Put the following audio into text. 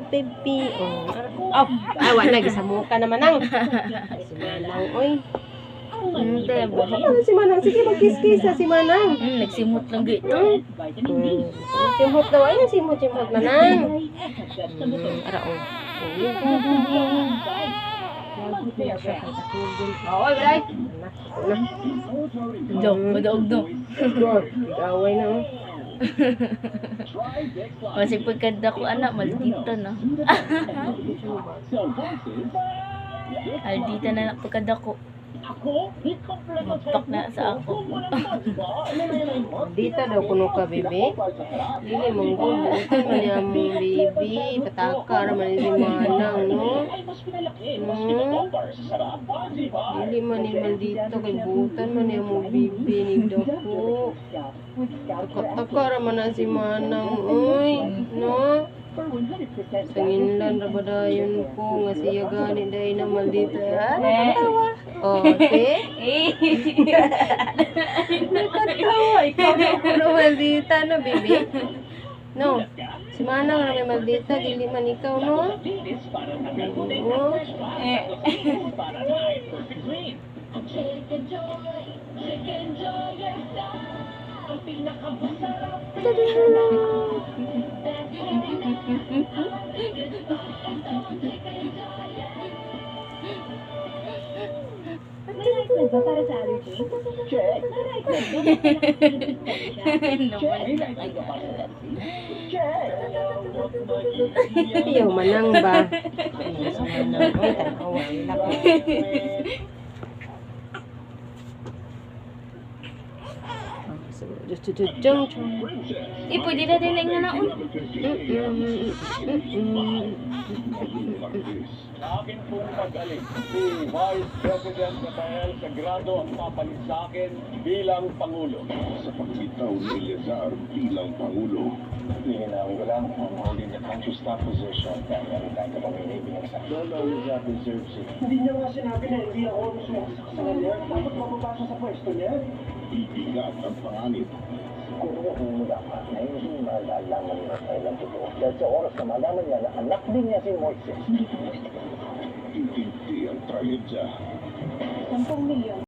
baby. Oh, wala sa mukha naman ang. Si Manang, oy. Hindi, buhay. Ano si Manang? Sige, magkiss-kiss si Manang. Nagsimot lang gito. Simhot daw. Ayun, simhot Manang. Ara, oh. Oh, right. Madaog do. Gaway na, oh. Kasi pagkanda ko anak, maldita na. Aldita na pagkanda ko. Magpak na sa ako. Dito daw kuno ka, bebe. Dili mong gubutan man niya mong baby. Patakar man si Manang, no? Dili man ni maldito kay butan man niya mong baby ni Dako. Takar man na si Manang, uy, no? Sanginlan ra ba dayon ko nga siya gani dahil na maldito. Nakatawa. Oh, see? Nakatawa. Ikaw na kuno maldita, no, baby? No. Si Manang na may maldita, dili man ikaw, no? Para sa allergy? Check. Ayaw Manang ba? Ayaw sa Manang. Ay, tanawa. Laki. Pwede na din nga naon. Akin pong magaling, si Vice President Rafael Sagrado ang papalit sa akin bilang Pangulo. Sa pagbitaw ni Eleazar bilang Pangulo, Linawin ko lang, I'm holding the country's top position. Kaya meron tayong kapamilya binagsak. Lolo Eleazar deserves it. Hindi niya nga sinabi na hindi ako sumagsak sa kanya. Dapat mapapasa sa pwesto niya. ibigat ang panganib. Siguro kung mula pa, na hindi malalaman niya kailan totoo. Dahil sa oras na malaman niya na anak din niya si Moises. Intindi ang trahedya. 10 milyon.